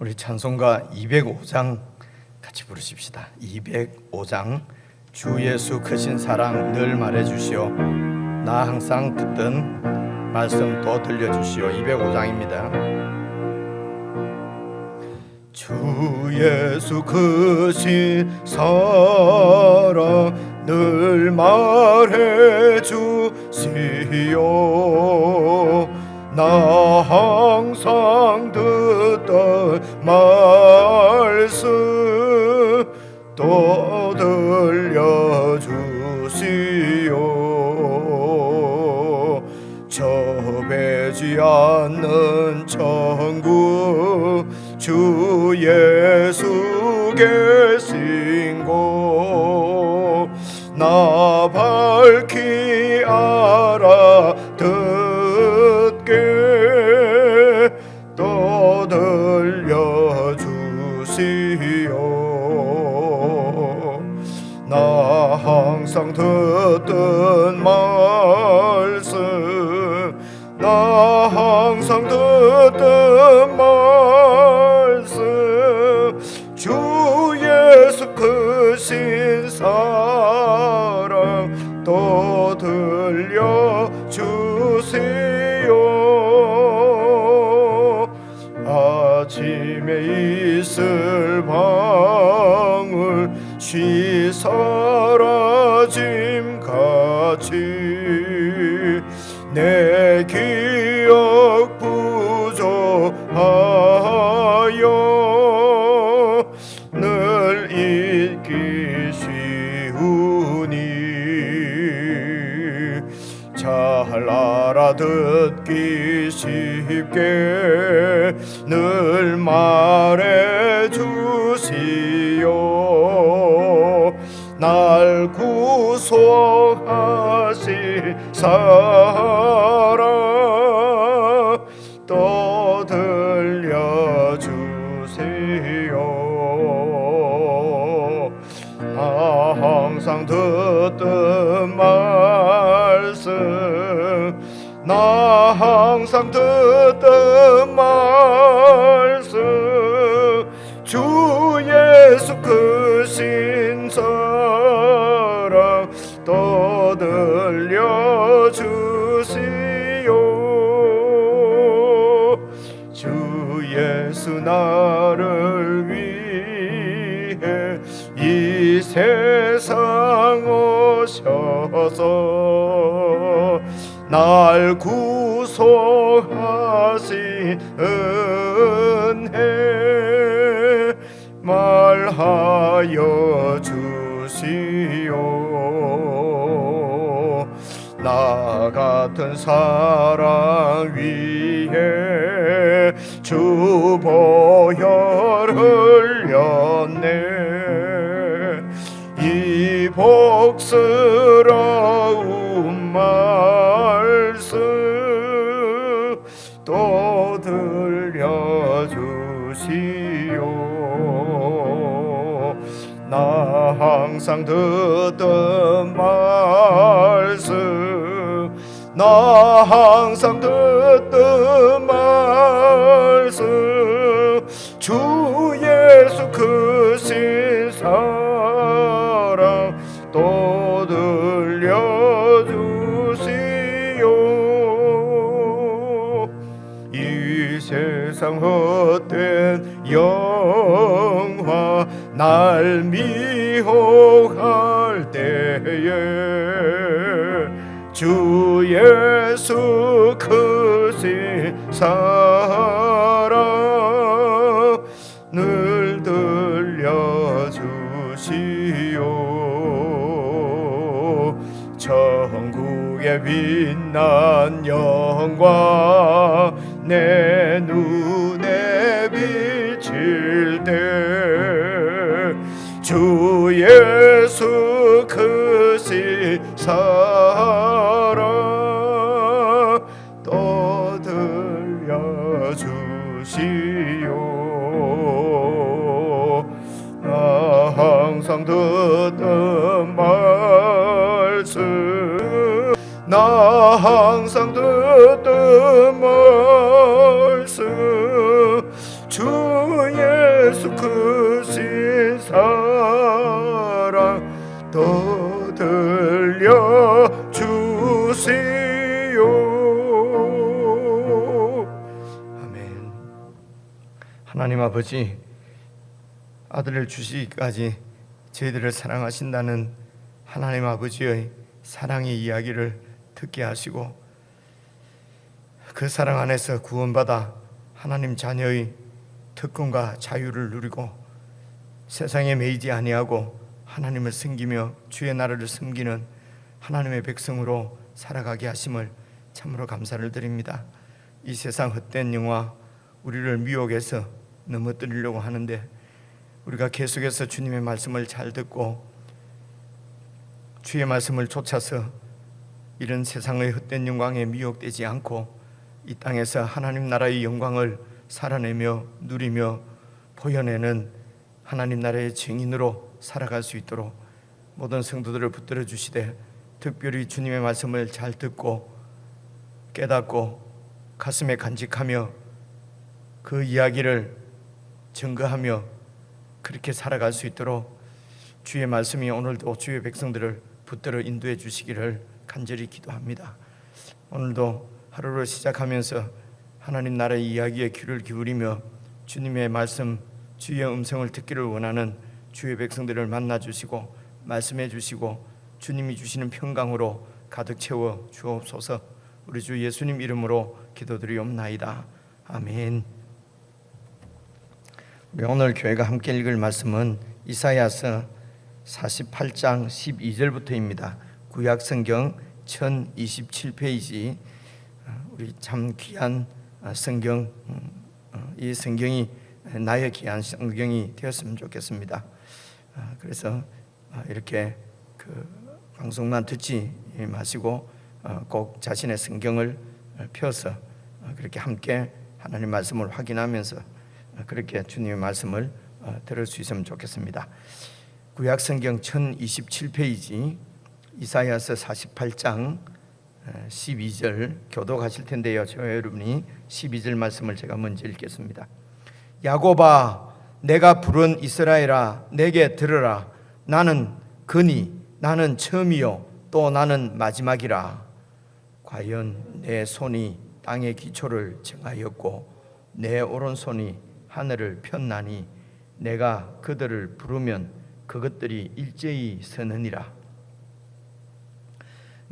우리 찬송가 205장 같이 부르십시다. 205장 주 예수 크신 사랑 늘 말해주시오. 나 항상 듣던 말씀 또 들려주시오. 205장입니다. 주 예수 크신 사랑 늘 말해주시오. 나 항상 듣던 말씀 또 들려주시오. 좁지 않는 천국 주 예수 계신 곳 나 밝히 알아듣게 또 들려주시오. 나 항상 듣던 말씀 나 항상 듣던 말씀 주 예수 크신 사랑 또 들려주세요. 아침에 있을 방울 쉬 사라짐같이 내 기억 부족하여 늘 잊기 쉬우니 잘 알아듣기 쉽게 늘 말해주시오. 날 구속하신 사랑 또 들려주세요. 나 항상 듣던 말씀 나 항상 듣던 말씀 주 예수 크신 사랑 또 들려주시오. 주 예수 나를 위해 이 세상 오셔서 날 구속하신 은혜 말하여 주시오. 나 같은 사랑 위해 주 보혈 흘렸네. 이 복스러운 말씀 또 들려주시오. 나 항상 듣던 말씀 나 항상 듣던 말씀 주 예수 크신 사랑 또 들려주시오. 이 세상 헛된 영화 날 미혹할 때에 주 예수 크신 사랑 늘 들려주시오. 천국의 빛난 영광 내 눈에 비칠 때 주 예수 크신 사랑 또 들려주시오. 나 항상 듣던 말씀 나 항상 듣던 말씀 주 예수 크신 사랑 더 들려주세요. 아멘. 하나님 아버지, 아들을 주시기까지 저희들을 사랑하신다는 하나님 아버지의 사랑의 이야기를 듣게 하시고, 그 사랑 안에서 구원받아 하나님 자녀의 특권과 자유를 누리고 세상에 매이지 아니하고 하나님을 섬기며 주의 나라를 섬기는 하나님의 백성으로 살아가게 하심을 참으로 감사를 드립니다. 이 세상 헛된 영화 우리를 미혹해서 넘어뜨리려고 하는데, 우리가 계속해서 주님의 말씀을 잘 듣고 주의 말씀을 쫓아서 이런 세상의 헛된 영광에 미혹되지 않고 이 땅에서 하나님 나라의 영광을 살아내며 누리며 보여내는 하나님 나라의 증인으로 살아갈 수 있도록 모든 성도들을 붙들어 주시되, 특별히 주님의 말씀을 잘 듣고 깨닫고 가슴에 간직하며 그 이야기를 증거하며 그렇게 살아갈 수 있도록 주의 말씀이 오늘도 주의 백성들을 붙들어 인도해 주시기를 간절히 기도합니다. 오늘도 하루를 시작하면서 하나님 나라의 이야기에 귀를 기울이며 주님의 말씀, 주의 음성을 듣기를 원하는 주의 백성들을 만나 주시고 말씀해 주시고 주님이 주시는 평강으로 가득 채워 주옵소서. 우리 주 예수님 이름으로 기도드리옵나이다. 아멘. 우리 오늘 교회가 함께 읽을 말씀은 이사야서 48장 12절부터입니다. 구약성경 1027페이지. 우리 참 귀한 성경, 이 성경이 나의 귀한 성경이 되었으면 좋겠습니다. 그래서 이렇게 그 방송만 듣지 마시고 꼭 자신의 성경을 펴서 그렇게 함께 하나님 말씀을 확인하면서 그렇게 주님의 말씀을 들을 수 있으면 좋겠습니다. 구약성경 1027페이지 이사야서 48장 12절 교독하실 텐데요, 저와 여러분이 12절 말씀을 제가 먼저 읽겠습니다. 야곱아, 내가 부른 이스라엘아, 내게 들으라. 나는 그니, 나는 처음이요 또 나는 마지막이라. 과연 내 손이 땅의 기초를 정하였고 내 오른손이 하늘을 폈나니 내가 그들을 부르면 그것들이 일제히 서느니라.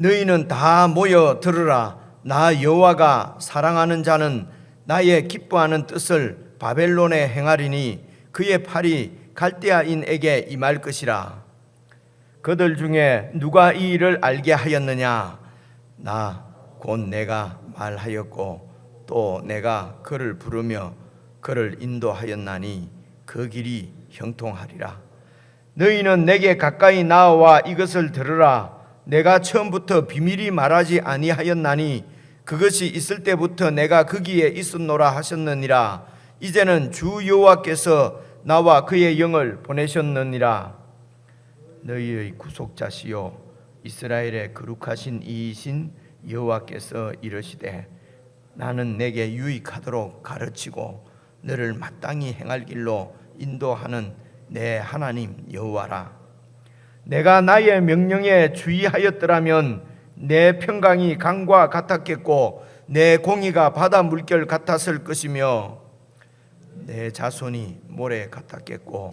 너희는 다 모여 들으라. 나 여호와가 사랑하는 자는 나의 기뻐하는 뜻을 바벨론에 행하리니 그의 팔이 갈대아인에게 임할 것이라. 그들 중에 누가 이 일을 알게 하였느냐? 나 곧 내가 말하였고 또 내가 그를 부르며 그를 인도하였나니 그 길이 형통하리라. 너희는 내게 가까이 나와 이것을 들으라. 내가 처음부터 비밀이 말하지 아니하였나니 그것이 있을 때부터 내가 거기에 있었노라 하셨느니라. 이제는 주 여호와께서 나와 그의 영을 보내셨느니라. 너희의 구속자시요 이스라엘의 거룩하신 이이신 여호와께서 이르시되 나는 내게 유익하도록 가르치고 너를 마땅히 행할 길로 인도하는 내 하나님 여호와라. 내가 나의 명령에 주의하였더라면 내 평강이 강과 같았겠고 내 공의가 바다 물결 같았을 것이며 내 자손이 모래 같았겠고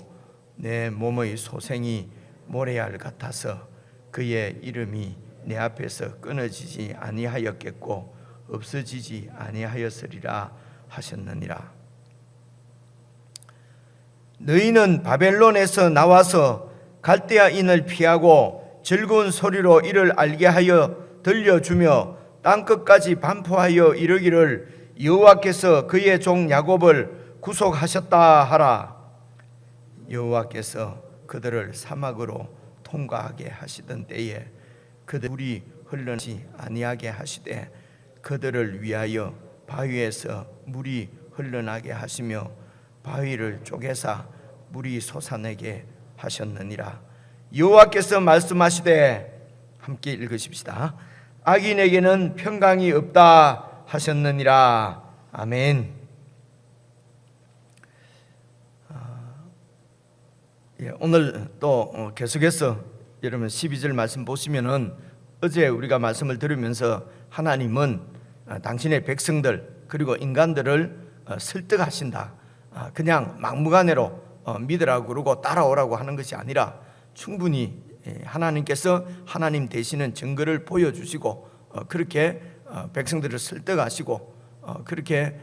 내 몸의 소생이 모래알 같아서 그의 이름이 내 앞에서 끊어지지 아니하였겠고 없어지지 아니하였으리라 하셨느니라. 너희는 바벨론에서 나와서 갈대아인을 피하고 즐거운 소리로 이를 알게 하여 들려주며 땅끝까지 반포하여 이르기를 여호와께서 그의 종 야곱을 구속하셨다 하라. 여호와께서 그들을 사막으로 통과하게 하시던 때에 그들 물이 흘러나지 아니하게 하시되 그들을 위하여 바위에서 물이 흘러나게 하시며 바위를 쪼개사 물이 솟아내게 하셨느니라. 여호와께서 말씀하시되 함께 읽으십시다. 악인에게는 평강이 없다 하셨느니라. 아멘. 오늘 또 계속해서 여러분 12절 말씀 보시면은 어제 우리가 말씀을 들으면서 하나님은 당신의 백성들 그리고 인간들을 설득하신다. 그냥 막무가내로 믿으라고 그러고 따라오라고 하는 것이 아니라 충분히 하나님께서 하나님 되시는 증거를 보여주시고 그렇게 백성들을 설득하시고 그렇게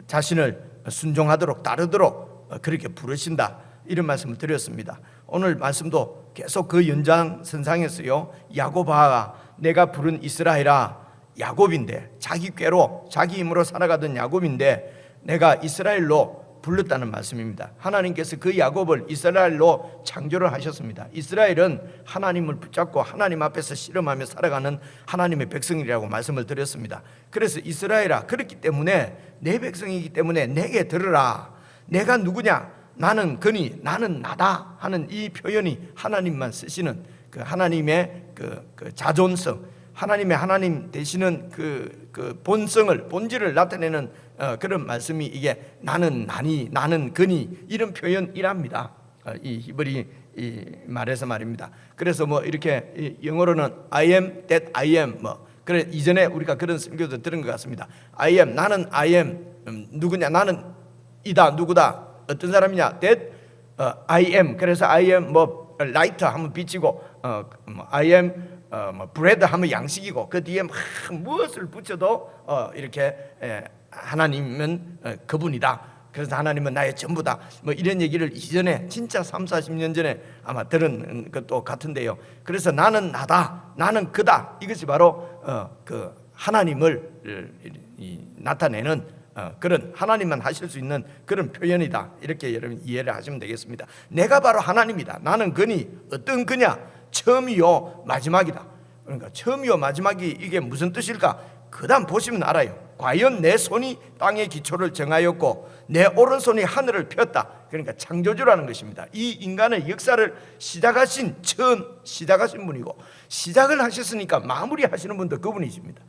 자신을 순종하도록 따르도록 그렇게 부르신다. 이런 말씀을 드렸습니다. 오늘 말씀도 계속 그 연장선상에서요, 야곱아 내가 부른 이스라엘아, 야곱인데 자기 꾀로 자기 힘으로 살아가던 야곱인데 내가 이스라엘로 불렀다는 말씀입니다. 하나님께서 그 야곱을 이스라엘로 창조를 하셨습니다. 이스라엘은 하나님을 붙잡고 하나님 앞에서 씨름하며 살아가는 하나님의 백성이라고 말씀을 드렸습니다. 그래서 이스라엘아, 그렇기 때문에 내 백성이기 때문에 내게 들으라. 내가 누구냐? 나는 그니 나는 나다 하는 이 표현이 하나님만 쓰시는 그 하나님의 그 자존성, 하나님의 하나님 되시는 그 본성을, 본질을 나타내는 그런 말씀이 이게 나는 나니 나는 그니 이런 표현이랍니다. 이 히브리 이 말에서 말입니다. 그래서 뭐 이렇게 영어로는 I am that I am 뭐 그래 이전에 우리가 그런 설교도 들은 것 같습니다. I am 나는 I am 누구냐? 나는 이다 누구다 어떤 사람이냐? That I am. 그래서 I am 뭐 라이터 하면 빛이고 I am 뭐 브레드 하면 양식이고 그 뒤에 무엇을 붙여도 이렇게 하나님은 그분이다. 그래서 하나님은 나의 전부다. 뭐 이런 얘기를 이전에 진짜 30-40년 전에 아마 들은 것도 같은데요. 그래서 나는 나다. 나는 그다. 이것이 바로 그 하나님을 나타내는 그런 하나님만 하실 수 있는 그런 표현이다. 이렇게 여러분 이해를 하시면 되겠습니다. 내가 바로 하나님이다. 나는 그니 어떤 그냐? 처음이요 마지막이다. 그러니까 처음이요 마지막이 이게 무슨 뜻일까? 그 다음 보시면 알아요. 과연 내 손이 땅의 기초를 정하였고 내 오른손이 하늘을 폈다. 그러니까 창조주라는 것입니다. 이 인간의 역사를 처음 시작하신 분이고 시작을 하셨으니까 마무리하시는 분도 그분이십니다.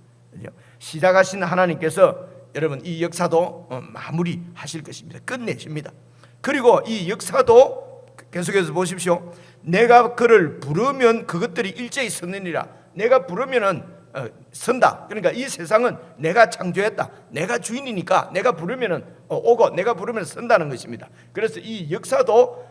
시작하신 하나님께서 여러분 이 역사도 마무리하실 것입니다. 끝내십니다. 그리고 이 역사도 계속해서 보십시오. 내가 그를 부르면 그것들이 일제히 서느니라. 내가 부르면은 선다. 그러니까 이 세상은 내가 창조했다. 내가 주인이니까 내가 부르면은 오고 내가 부르면 선다는 것입니다. 그래서 이 역사도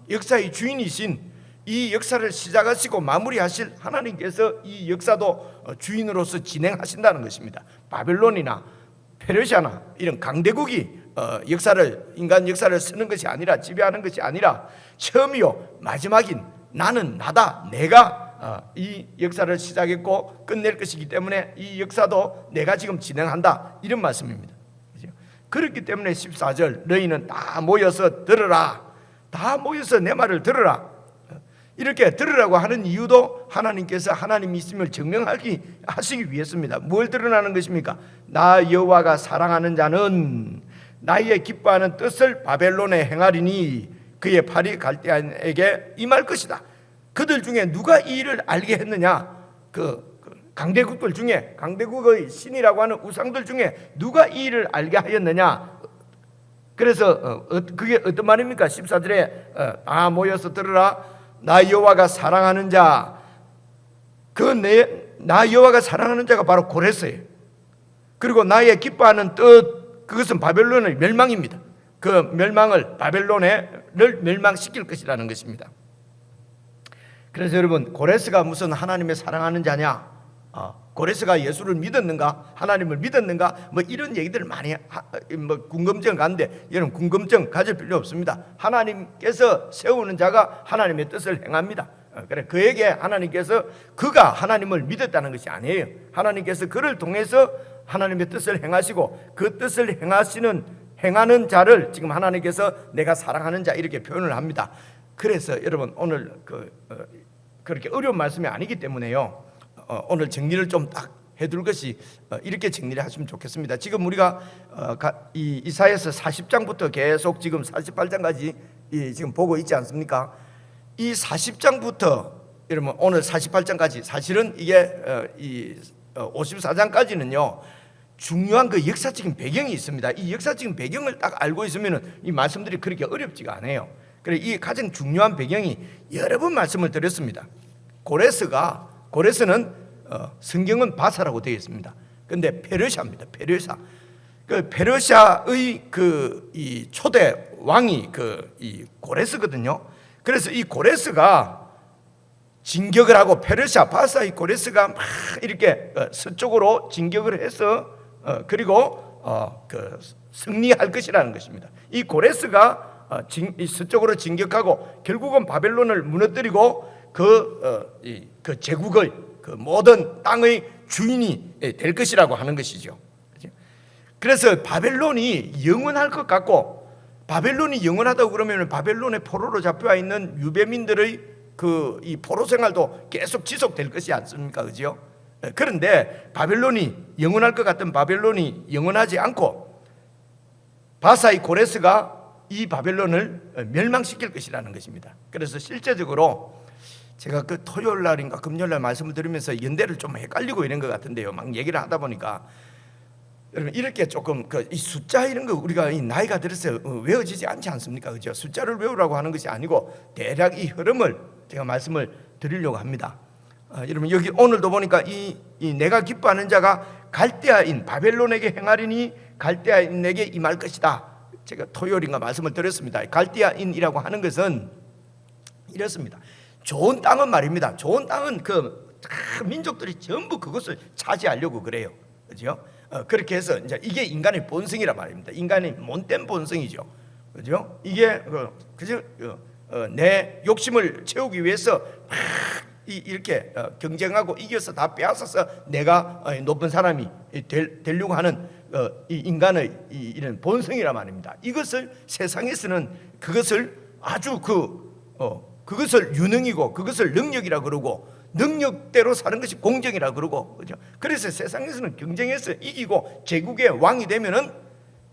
역사의 주인이신 이 역사를 시작하시고 마무리하실 하나님께서 이 역사도 주인으로서 진행하신다는 것입니다. 바벨론이나 페르시아나 이런 강대국이 역사를 인간 역사를 쓰는 것이 아니라 지배하는 것이 아니라 처음이요 마지막인 나는 나다. 내가 이 역사를 시작했고 끝낼 것이기 때문에 이 역사도 내가 지금 진행한다. 이런 말씀입니다. 그렇기 때문에 14절 너희는 다 모여서 들으라. 다 모여서 내 말을 들으라. 이렇게 들으라고 하는 이유도 하나님께서 하나님이 있음을 하시기 위해서입니다. 뭘 드러나는 것입니까? 나 여호와가 사랑하는 자는 나의 기뻐하는 뜻을 바벨론에 행하리니 그의 팔이 갈대아인에게 임할 것이다. 그들 중에 누가 이 일을 알게 했느냐? 그 강대국들 중에 강대국의 신이라고 하는 우상들 중에 누가 이 일을 알게 하였느냐? 그래서 그게 어떤 말입니까? 14절에 다 모여서 들으라. 나 여호와가 사랑하는 자, 나 여호와가 사랑하는 자가 바로 고레스예요. 그리고 나의 기뻐하는 뜻, 그것은 바벨론의 멸망입니다. 그 멸망을 바벨론을 멸망시킬 것이라는 것입니다. 그래서 여러분 고레스가 무슨 하나님의 사랑하는 자냐? 고레스가 예수를 믿었는가? 하나님을 믿었는가? 뭐 이런 얘기들 많이 궁금증 가는데 여러분 궁금증 가질 필요 없습니다. 하나님께서 세우는 자가 하나님의 뜻을 행합니다. 그래 그에게 하나님께서 그가 하나님을 믿었다는 것이 아니에요. 하나님께서 그를 통해서 하나님의 뜻을 행하시고 그 뜻을 행하는 자를 지금 하나님께서 내가 사랑하는 자 이렇게 표현을 합니다. 그래서 여러분 오늘 그렇게 어려운 말씀이 아니기 때문에요. 오늘 정리를 좀 딱 해둘 것이 이렇게 정리를 하시면 좋겠습니다. 지금 우리가 이 이사야서 40장부터 계속 지금 48장까지 지금 보고 있지 않습니까? 이 40장부터 여러분 오늘 48장까지 사실은 이게 이 54장까지는요 중요한 그 역사적인 배경이 있습니다. 이 역사적인 배경을 딱 알고 있으면 이 말씀들이 그렇게 어렵지가 않아요. 그래 이 가장 중요한 배경이 여러 번 말씀을 드렸습니다. 고레스는 성경은 바사라고 되어 있습니다. 근데 페르시아입니다. 페르시아. 그 페르시아의 이 초대 왕이 이 고레스거든요. 그래서 이 고레스가 진격을 하고 페르시아 바사의 고레스가 막 이렇게 서쪽으로 진격을 해서 그리고 승리할 것이라는 것입니다. 이 고레스가 서쪽으로 진격하고 결국은 바벨론을 무너뜨리고 그 제국의 그 모든 땅의 주인이 될 것이라고 하는 것이죠. 그래서 바벨론이 영원할 것 같고, 바벨론이 영원하다고 그러면 바벨론의 포로로 잡혀와 있는 유배민들의 이 포로 생활도 계속 지속될 것이 않습니까? 그죠? 그런데 바벨론이 영원할 것 같은 바벨론이 영원하지 않고 바사의 고레스가 이 바벨론을 멸망시킬 것이라는 것입니다. 그래서 실제적으로 제가 그 토요일 날인가 금요일 날 말씀을 드리면서 연대를 좀 헷갈리고 이런 것 같은데요. 막 얘기를 하다 보니까 여러분 이렇게 조금 이 숫자 이런 거 우리가 이 나이가 들어서 외워지지 않지 않습니까? 그죠? 숫자를 외우라고 하는 것이 아니고 대략 이 흐름을 제가 말씀을 드리려고 합니다. 여러분 여기 오늘도 보니까 이 내가 기뻐하는 자가 갈대아인 바벨론에게 행하리니 갈대아인에게 임할 것이다. 제가 토요일인가 말씀을 드렸습니다. 갈대아인이라고 하는 것은 이렇습니다. 좋은 땅은 말입니다. 좋은 땅은 민족들이 전부 그것을 차지하려고 그래요. 그죠? 그렇게 해서 이제 이게 인간의 본성이란 말입니다. 인간의 못된 본성이죠. 그죠? 이게 그죠? 내 욕심을 채우기 위해서 막 이렇게 경쟁하고 이겨서 다 빼앗아서 내가 높은 사람이 되려고 하는 이 인간의 이런 본성이란 말입니다. 이것을 세상에서는 그것을 아주 그것을 유능이고 그것을 능력이라 그러고 능력대로 사는 것이 공정이라 그러고 그죠? 그래서 세상에서는 경쟁해서 이기고 제국의 왕이 되면은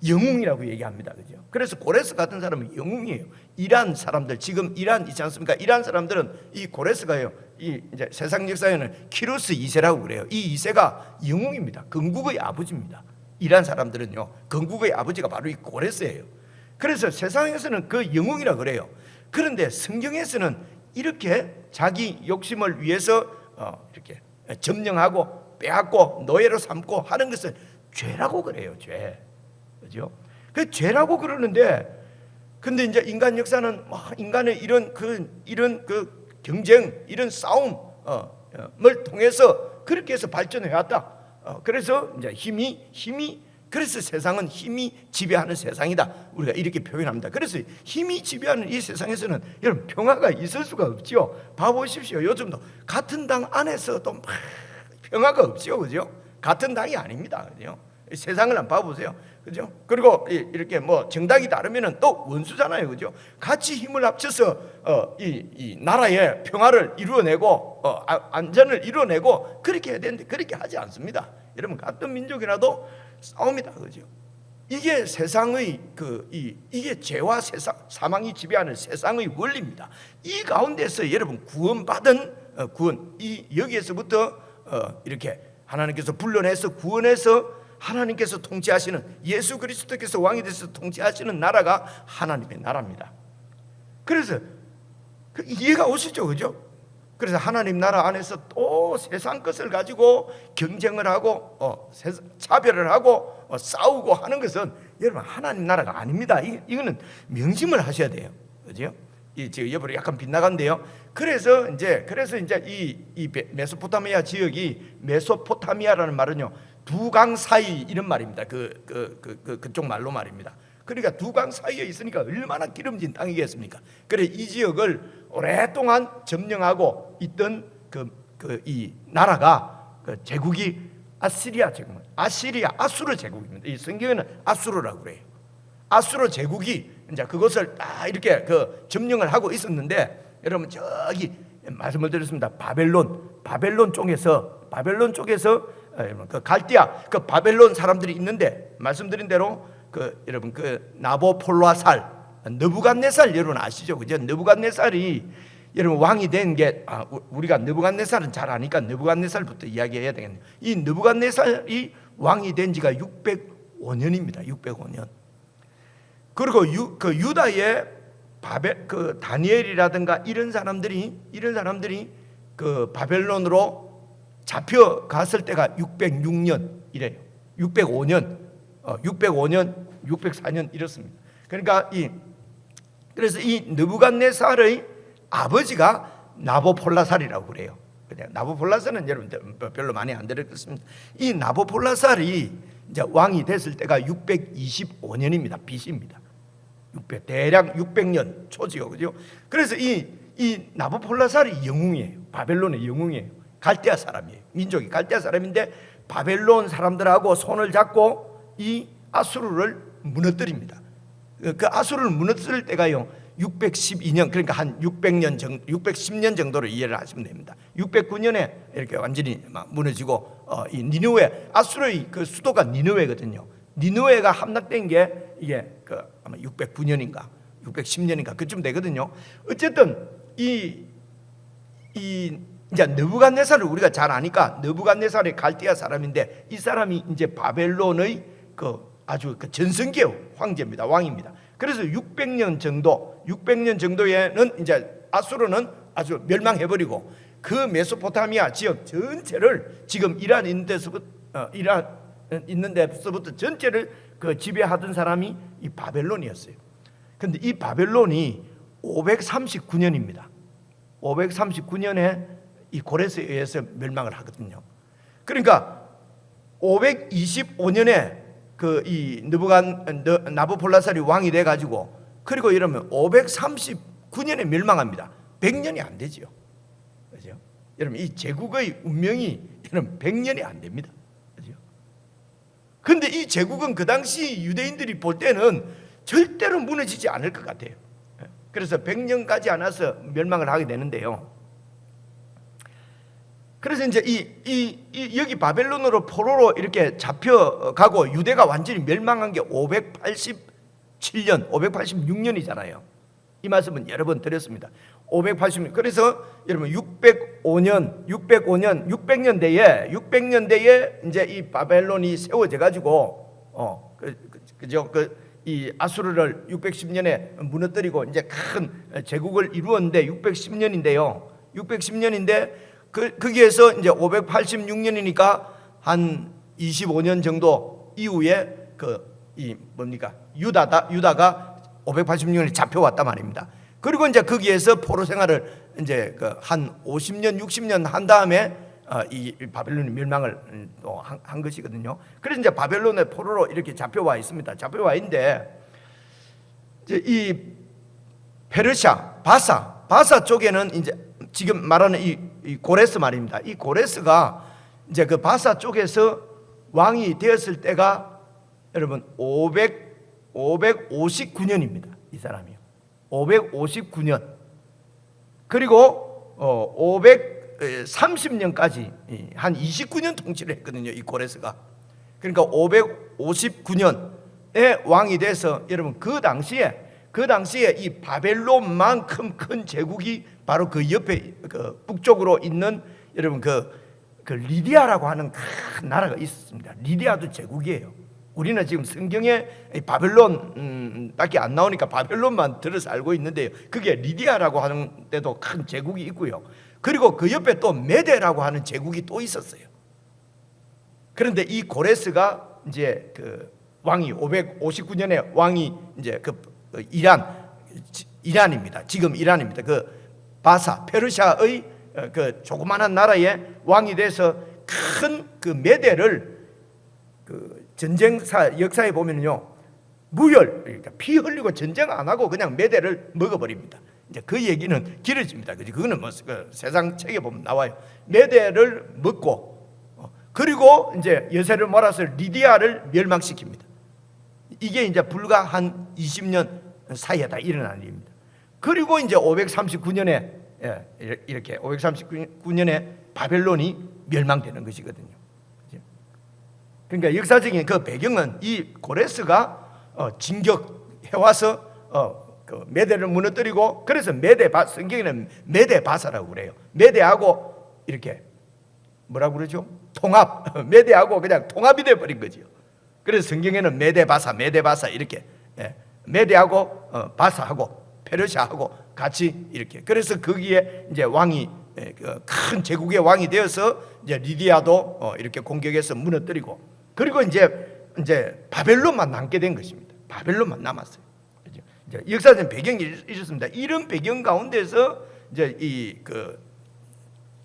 영웅이라고 얘기합니다. 그죠? 그래서 고레스 같은 사람은 영웅이에요. 이란 사람들 지금 이란 있지 않습니까? 이란 사람들은 이 고레스가요. 이제 세상 역사에는 키루스 2세라고 그래요. 이 2세가 영웅입니다. 건국의 아버지입니다. 이란 사람들은요. 건국의 아버지가 바로 이 고레스예요. 그래서 세상에서는 그 영웅이라 그래요. 그런데 성경에서는 이렇게 자기 욕심을 위해서 이렇게 점령하고 빼앗고 노예로 삼고 하는 것은 죄라고 그래요. 죄. 그죠? 그 죄라고 그러는데, 근데 이제 인간 역사는 인간의 이런 경쟁, 이런 싸움을 통해서 그렇게 해서 발전해 왔다. 그래서 이제 힘이 그래서 세상은 힘이 지배하는 세상이다. 우리가 이렇게 표현합니다. 그래서 힘이 지배하는 이 세상에서는 여러분 평화가 있을 수가 없죠. 봐보십시오. 요즘도 같은 당 안에서도 막 평화가 없죠, 그죠? 같은 당이 아닙니다, 그죠? 세상을 한번 봐보세요, 그죠? 그리고 이렇게 정당이 다르면은 또 원수잖아요, 그죠? 같이 힘을 합쳐서 이 나라의 평화를 이루어내고 안전을 이루어내고 그렇게 해야 되는데 그렇게 하지 않습니다. 여러분 같은 민족이라도 싸웁니다, 그죠? 이게 세상의 이게 죄와 사망이 지배하는 세상의 원리입니다. 이 가운데서 여러분 구원받은 여기에서부터 이렇게 하나님께서 불러내서 구원해서 하나님께서 통치하시는 예수 그리스도께서 왕이 되셔서 통치하시는 나라가 하나님의 나라입니다. 그래서 이해가 오시죠, 그죠? 그래서 하나님 나라 안에서 또 세상 것을 가지고 경쟁을 하고 차별을 하고 싸우고 하는 것은 여러분 하나님 나라가 아닙니다. 이거는 명심을 하셔야 돼요, 그죠? 지금 옆으로 약간 빗나간데요. 그래서 이제 이 메소포타미아 지역이 메소포타미아라는 말은요 두 강 사이 이런 말입니다. 그쪽 말로 말입니다. 그러니까 두 강 사이에 있으니까 얼마나 기름진 땅이겠습니까? 그래 이 지역을 오랫동안 점령하고 있던 이 나라가 제국이 아시리아 제국, 아수르 제국입니다. 이 성경에는 아수르라고 그래요. 아수르 제국이 이제 그것을 다 이렇게 점령을 하고 있었는데 여러분 저기 말씀을 드렸습니다. 바벨론 쪽에서 갈대아 바벨론 사람들이 있는데 말씀드린 대로 여러분 나보폴라살 느부갓네살 여러분 아시죠? 그죠? 느부갓네살이 여러분 왕이 된 게 우리가 느부갓네살은 잘 아니까 느부갓네살부터 이야기해야 되겠네요. 이 느부갓네살이 왕이 된 지가 605년입니다. 605년. 그리고 유다의 다니엘이라든가 이런 사람들이 그 바벨론으로 잡혀갔을 때가 606년이래요. 605년, 604년 이렇습니다. 그러니까 그래서 이 느부갓네살의 아버지가 나보폴라살이라고 그래요. 그냥 나보폴라살은 여러분 별로 많이 안 들었습니다. 이 나보폴라살이 이제 왕이 됐을 때가 625년입니다. BC입니다. 대략 600년 초지요, 그죠? 그래서 이 나보폴라살이 영웅이에요. 바벨론의 영웅이에요. 갈대아 사람이에요. 민족이 갈대아 사람인데 바벨론 사람들하고 손을 잡고 이 아수르를 무너뜨립니다. 그 아수르를 무너뜨릴 때가요 612년, 그러니까 한 600년 정도, 610년 정도로 이해를 하시면 됩니다. 609년에 이렇게 완전히 막 무너지고 이 니느웨, 아수르의 그 수도가 니느웨거든요. 니느웨가 함락된 게 이게 아마 609년인가 610년인가 그쯤 되거든요. 어쨌든 이제 느부갓네살을 우리가 잘 아니까 느부갓네살의 갈대아 사람인데 이 사람이 이제 바벨론의 아주 전성기의 황제입니다. 왕입니다. 그래서 600년 정도에는 이제 아수르는 아주 멸망해버리고 그 메소포타미아 지역 전체를 지금 이란 있는 데서부터 전체를 지배하던 사람이 이 바벨론이었어요. 그런데 이 바벨론이 539년입니다. 539년에 이 고레스에 의해서 멸망을 하거든요. 그러니까 525년에 이 나부폴라살이 왕이 돼 가지고 그리고 이러면 539년에 멸망합니다. 100년이 안 되지요. 그죠? 여러분 이 제국의 운명이 여러분 100년이 안 됩니다. 그죠? 근데 이 제국은 그 당시 유대인들이 볼 때는 절대로 무너지지 않을 것 같아요. 그래서 100년까지 않아서 멸망을 하게 되는데요. 그래서 이제 여기 바벨론으로 포로로 이렇게 잡혀가고 유대가 완전히 멸망한 게 587년, 586년이잖아요. 이 말씀은 여러 번 드렸습니다. 586년. 그래서 여러분 600년대에 이제 이 바벨론이 세워져 가지고 그죠? 이 아수르를 610년에 무너뜨리고 이제 큰 제국을 이루었는데 610년인데요. 610년인데 거기에서 이제 586년이니까 한 25년 정도 이후에 유다가 586년에 잡혀왔단 말입니다. 그리고 이제 거기에서 포로 생활을 이제 한 50년, 60년 한 다음에 이 바벨론이 멸망을 또 한 것이거든요. 그래서 이제 바벨론의 포로로 이렇게 잡혀와 있습니다. 잡혀와 있는데 이제 이 페르시아, 바사 쪽에는 이제 지금 말하는 이 고레스 말입니다. 이 고레스가 이제 그 바사 쪽에서 왕이 되었을 때가 여러분 559년입니다. 이 사람이요. 559년. 그리고 530년까지 한 29년 통치를 했거든요. 이 고레스가. 그러니까 559년에 왕이 돼서 여러분 그 당시에 이 바벨론만큼 큰 제국이 바로 그 옆에 북쪽으로 있는 여러분 그 리디아라고 하는 큰 나라가 있었습니다. 리디아도 제국이에요. 우리는 지금 성경에 바벨론밖에 안 나오니까 바벨론만 들어서 알고 있는데요. 그게 리디아라고 하는 데도 큰 제국이 있고요. 그리고 그 옆에 또 메데라고 하는 제국이 또 있었어요. 그런데 이 고레스가 이제 왕이 559년에 왕이 이제 이란입니다. 지금 이란입니다. 바사 페르시아의 조그마한 나라의 왕이 돼서 큰 메대를 전쟁사 역사에 보면요 무혈 그러니까 피 흘리고 전쟁 안 하고 그냥 메대를 먹어버립니다. 이제 그 얘기는 길어집니다. 그거는 세상 책에 보면 나와요. 메대를 먹고 그리고 이제 여세를 몰아서 리디아를 멸망시킵니다. 이게 이제 불과 한 20년 사이에 다 일어난 일입니다. 그리고 이제 539년에 이렇게 539년에 바벨론이 멸망되는 것이거든요. 그러니까 역사적인 그 배경은 이 고레스가 진격해 와서 메대를 무너뜨리고 그래서 성경에는 메대 바사라고 그래요. 메대하고 이렇게 뭐라고 그러죠? 통합. 메대하고 그냥 통합이 돼 버린 거죠. 그래서 성경에는 메대 바사 이렇게 메대하고 바사하고 페르시아하고 같이 이렇게, 그래서 거기에 이제 왕이 큰 제국의 왕이 되어서 이제 리디아도 이렇게 공격해서 무너뜨리고, 그리고 이제 바벨론만 남게 된 것입니다. 바벨론만 남았어요. 이제 역사적인 배경이 있었습니다. 이런 배경 가운데서 이제 이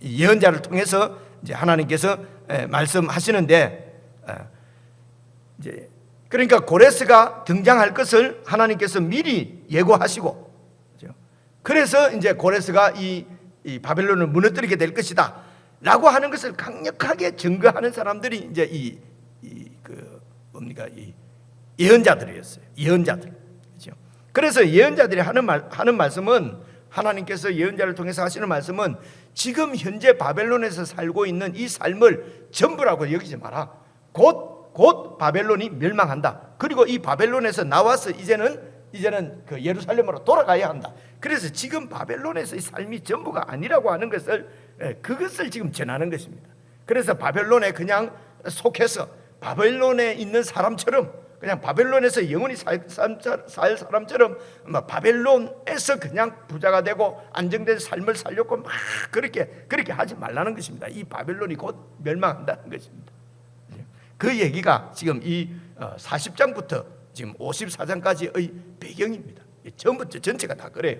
예언자를 통해서 이제 하나님께서 말씀하시는데, 이제 그러니까 고레스가 등장할 것을 하나님께서 미리 예고하시고, 그래서 이제 고레스가 이 바벨론을 무너뜨리게 될 것이다 라고 하는 것을 강력하게 증거하는 사람들이 이제 이 예언자들이었어요. 예언자들. 그렇죠? 그래서 예언자들이 하는 말씀은, 하나님께서 예언자를 통해서 하시는 말씀은, 지금 현재 바벨론에서 살고 있는 이 삶을 전부라고 여기지 마라. 곧 바벨론이 멸망한다. 그리고 이 바벨론에서 나와서 이제는 그 예루살렘으로 돌아가야 한다. 그래서 지금 바벨론에서의 삶이 전부가 아니라고 하는 것을, 그것을 지금 전하는 것입니다. 그래서 바벨론에 그냥 속해서 바벨론에 있는 사람처럼, 그냥 바벨론에서 영원히 살 사람처럼 바벨론에서 그냥 부자가 되고 안정된 삶을 살려고 막 그렇게 하지 말라는 것입니다. 이 바벨론이 곧 멸망한다는 것입니다. 그 얘기가 지금 이 40장부터 지금 54장까지의 배경입니다. 처음부터 전체가 다 그래요.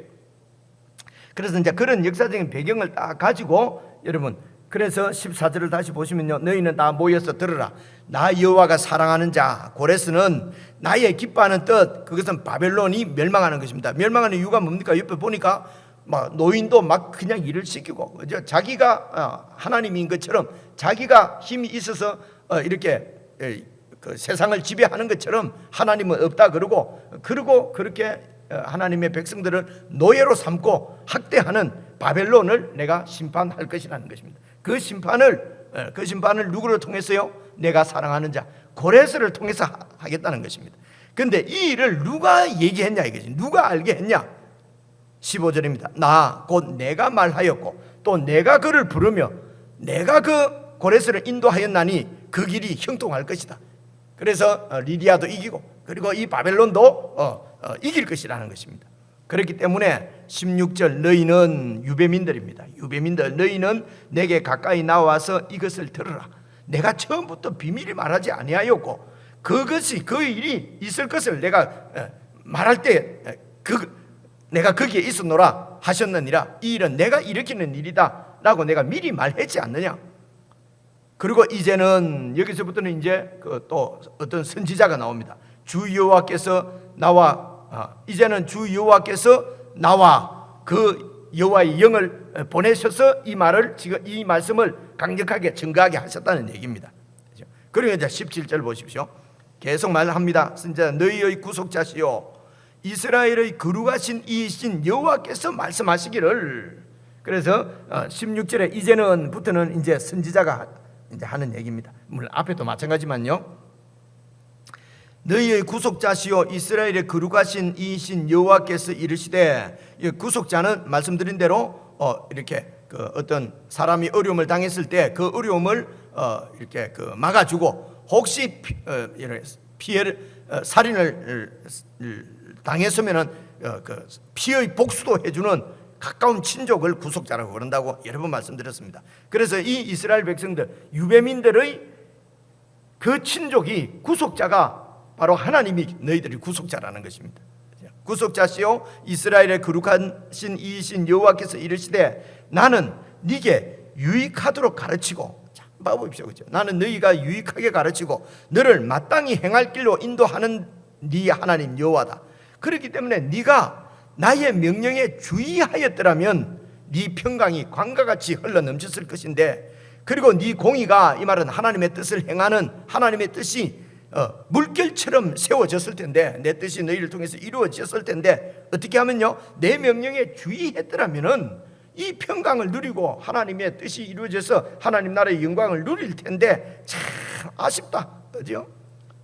그래서 이제 그런 역사적인 배경을 딱 가지고 여러분, 그래서 14절을 다시 보시면요, 너희는 다 모여서 들으라. 나 여호와가 사랑하는 자 고레스는 나의 기뻐하는 뜻, 그것은 바벨론이 멸망하는 것입니다. 멸망하는 이유가 뭡니까? 옆에 보니까 막 노인도 막 그냥 일을 시키고, 자기가 하나님인 것처럼, 자기가 힘이 있어서 이렇게 그 세상을 지배하는 것처럼 하나님은 없다 그러고 그렇게 하나님의 백성들을 노예로 삼고 학대하는 바벨론을 내가 심판할 것이라는 것입니다. 그 심판을 누구를 통해서요? 내가 사랑하는 자 고레스를 통해서 하겠다는 것입니다. 근데 이 일을 누가 얘기했냐 이거지. 누가 알게 했냐? 15절입니다. 나 곧 내가 말하였고 또 내가 그를 부르며 내가 그 고레스를 인도하였나니 그 길이 형통할 것이다. 그래서 리디아도 이기고, 그리고 이 바벨론도 이길 것이라는 것입니다. 그렇기 때문에 16절, 너희는 유배민들입니다. 유배민들, 너희는 내게 가까이 나와서 이것을 들으라. 내가 처음부터 비밀이 말하지 아니하였고 그것이 그 일이 있을 것을 내가 말할 때 내가 거기에 있었노라 하셨느니라. 이 일은 내가 일으키는 일이다 라고 내가 미리 말했지 않느냐. 그리고 이제는 여기서부터는 이제 또 어떤 선지자가 나옵니다. 주 여호와께서 이제는 주 여호와께서 나와 그 여호와의 영을 보내셔서 이 말씀을 강력하게 증거하게 하셨다는 얘기입니다. 그리고 이제 17절 보십시오. 계속 말합니다. 선지자, 너희의 구속자시요 이스라엘의 거룩하신 이이신 여호와께서 말씀하시기를. 그래서 16절에 이제는부터는 이제 선지자가 이제 하는 얘기입니다. 물론 앞에도 마찬가지만요. 너희의 구속자시요 이스라엘의 거룩하신 이이신 여호와께서 이르시되, 구속자는 말씀드린 대로 이렇게 어떤 사람이 어려움을 당했을 때 그 어려움을 이렇게 막아주고, 혹시 피해를 살인을 당했으면은 그 피의 복수도 해주는 가까운 친족을 구속자라고 그런다고 여러 번 말씀드렸습니다. 그래서 이 이스라엘 백성들, 유배민들의 그 친족이 구속자가 바로 하나님이 너희들이 구속자라는 것입니다. 구속자시요 이스라엘의 거룩하신 이이신 여호와께서 이르시되, 나는 네게 유익하도록 가르치고, 자, 봐보십시오, 그렇죠? 나는 너희가 유익하게 가르치고 너를 마땅히 행할 길로 인도하는 네 하나님 여호와다. 그렇기 때문에 네가 나의 명령에 주의하였더라면 네 평강이 광과 같이 흘러 넘쳤을 것인데, 그리고 네 공의가, 이 말은 하나님의 뜻을 행하는 하나님의 뜻이 물결처럼 세워졌을 텐데, 내 뜻이 너희를 통해서 이루어졌을 텐데, 어떻게 하면요, 내 명령에 주의했더라면은 이 평강을 누리고 하나님의 뜻이 이루어져서 하나님 나라의 영광을 누릴 텐데, 참 아쉽다, 그죠?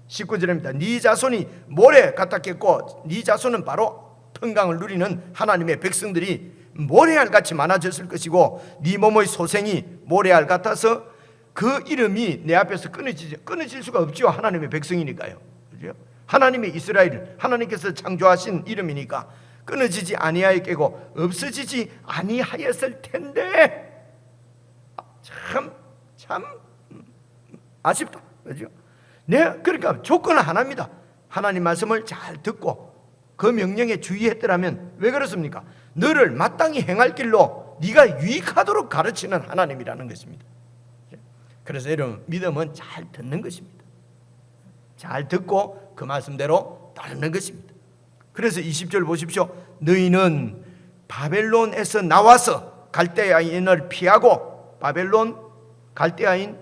19절입니다. 네 자손이 모래 같았겠고 네 자손은 바로 평강을 누리는 하나님의 백성들이 모래알같이 많아졌을 것이고, 네 몸의 소생이 모래알 같아서 그 이름이 내 앞에서 끊어질 수가 없죠. 하나님의 백성이니까요, 그죠? 하나님의 이스라엘, 하나님께서 창조하신 이름이니까. 끊어지지 아니하였고 없어지지 아니하였을 텐데 참 아쉽다. 그죠? 네, 그러니까 조건은 하나입니다. 하나님 말씀을 잘 듣고 그 명령에 주의했더라면 왜 그렇습니까? 너를 마땅히 행할 길로 네가 유익하도록 가르치는 하나님이라는 것입니다. 그래서 여러분, 믿음은 잘 듣는 것입니다. 잘 듣고 그 말씀대로 따르는 것입니다. 그래서 20절 보십시오. 너희는 바벨론에서 나와서 갈대아인을 피하고, 바벨론 갈대아인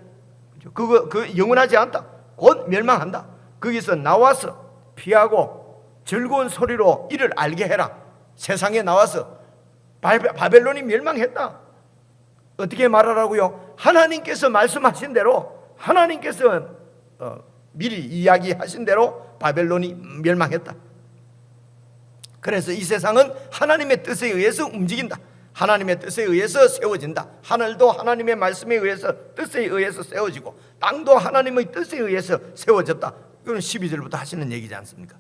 그 영원하지 않다, 곧 멸망한다. 거기서 나와서 피하고 즐거운 소리로 이를 알게 해라. 세상에 나와서 바벨론이 멸망했다. 어떻게 말하라고요? 하나님께서 말씀하신 대로, 하나님께서 미리 이야기하신 대로 바벨론이 멸망했다. 그래서 이 세상은 하나님의 뜻에 의해서 움직인다. 하나님의 뜻에 의해서 세워진다. 하늘도 하나님의 말씀에 의해서, 뜻에 의해서 세워지고, 땅도 하나님의 뜻에 의해서 세워졌다. 이건 12절부터 하시는 얘기지 않습니까?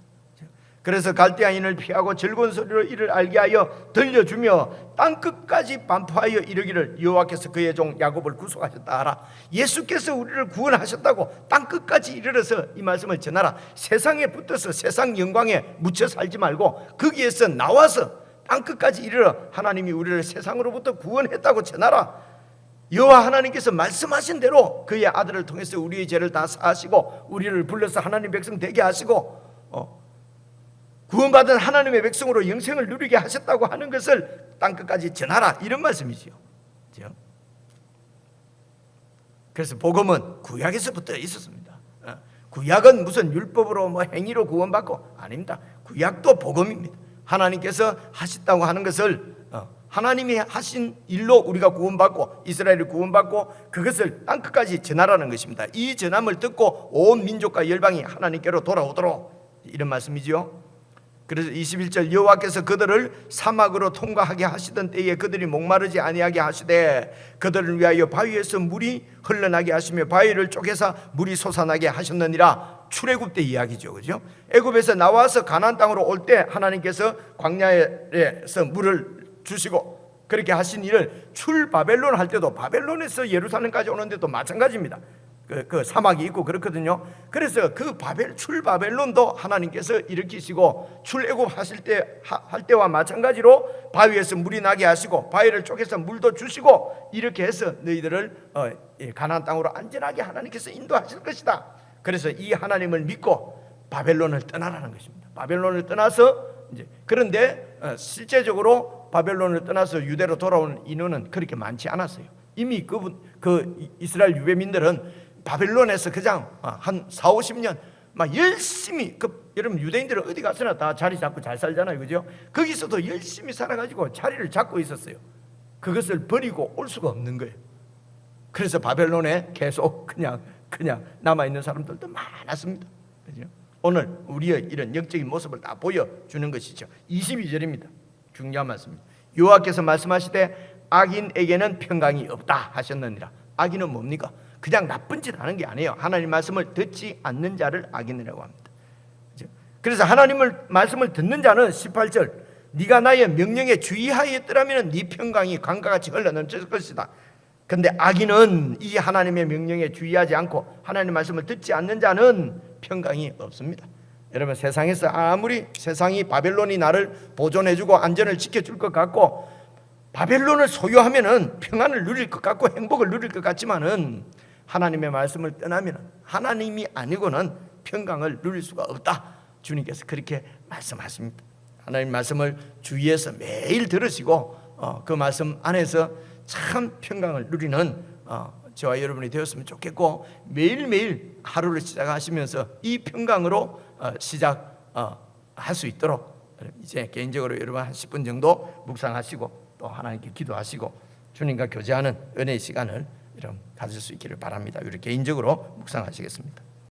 그래서 갈대아인을 피하고 즐거운 소리로 이를 알게 하여 들려주며 땅 끝까지 반포하여 이르기를 여호와께서 그의 종 야곱을 구속하셨다 하라. 예수께서 우리를 구원하셨다고 땅 끝까지 이르러서 이 말씀을 전하라. 세상에 붙어서 세상 영광에 묻혀 살지 말고 거기에서 나와서 땅 끝까지 이르러 하나님이 우리를 세상으로부터 구원했다고 전하라. 여호와 하나님께서 말씀하신 대로 그의 아들을 통해서 우리의 죄를 다 사하시고 우리를 불러서 하나님 백성 되게 하시고 구원받은 하나님의 백성으로 영생을 누리게 하셨다고 하는 것을 땅끝까지 전하라, 이런 말씀이지요. 그래서 복음은 구약에서부터 있었습니다. 구약은 무슨 율법으로 행위로 구원받고 아닙니다. 구약도 복음입니다. 하나님께서 하셨다고 하는 것을 하나님이 하신 일로 우리가 구원받고 이스라엘이 구원받고 그것을 땅끝까지 전하라는 것입니다. 이 전함을 듣고 온 민족과 열방이 하나님께로 돌아오도록, 이런 말씀이지요. 그래서 21절 여호와께서 그들을 사막으로 통과하게 하시던 때에 그들이 목마르지 아니하게 하시되 그들을 위하여 바위에서 물이 흘러나게 하시며 바위를 쪼개서 물이 솟아나게 하셨느니라. 출애굽 때 이야기죠, 그죠? 애굽에서 나와서 가나안 땅으로 올 때 하나님께서 광야에서 물을 주시고 그렇게 하신 일을 출바벨론 할 때도 바벨론에서 예루살렘까지 오는데도 마찬가지입니다. 그 사막이 있고 그렇거든요. 그래서 그 출바벨론도 하나님께서 일으키시고 출애굽 하실 때 할 때와 마찬가지로 바위에서 물이 나게 하시고 바위를 쪼개서 물도 주시고 이렇게 해서 너희들을 가나안 땅으로 안전하게 하나님께서 인도하실 것이다. 그래서 이 하나님을 믿고 바벨론을 떠나라는 것입니다. 바벨론을 떠나서 그런데 실제적으로 바벨론을 떠나서 유대로 돌아오는 인원은 그렇게 많지 않았어요. 이미 그 이스라엘 유배민들은 바벨론에서 그냥 한 4, 50년 막 열심히, 여러분 유대인들은 어디 가서나 다 자리 잡고 잘 살잖아요, 그죠? 거기서도 열심히 살아가지고 자리를 잡고 있었어요. 그것을 버리고 올 수가 없는 거예요. 그래서 바벨론에 계속 그냥 남아있는 사람들도 많았습니다, 그죠? 오늘 우리의 이런 영적인 모습을 다 보여주는 것이죠. 22절입니다. 중요한 말씀입니다. 여호와께서 말씀하시되 악인에게는 평강이 없다 하셨느니라. 악인은 뭡니까? 그냥 나쁜 짓 하는 게 아니에요. 하나님 말씀을 듣지 않는 자를 악인이라고 합니다. 그래서 하나님을 말씀을 듣는 자는 18절 네가 나의 명령에 주의하였더라면 네 평강이 강과 같이 흘러넘칠 것이다. 그런데 악인은 이 하나님의 명령에 주의하지 않고 하나님 말씀을 듣지 않는 자는 평강이 없습니다. 여러분, 세상에서 아무리 세상이 바벨론이 나를 보존해주고 안전을 지켜줄 것 같고 바벨론을 소유하면은 평안을 누릴 것 같고 행복을 누릴 것 같지만은 하나님의 말씀을 떠나면 하나님이 아니고는 평강을 누릴 수가 없다. 주님께서 그렇게 말씀하십니다. 하나님 말씀을 주위에서 매일 들으시고 그 말씀 안에서 참 평강을 누리는 저와 여러분이 되었으면 좋겠고 매일매일 하루를 시작하시면서 이 평강으로 시작할 수 있도록 이제 개인적으로 여러분 한 10분 정도 묵상하시고 또 하나님께 기도하시고 주님과 교제하는 은혜의 시간을 여러분 가질 수 있기를 바랍니다. 우리 개인적으로 묵상하시겠습니다.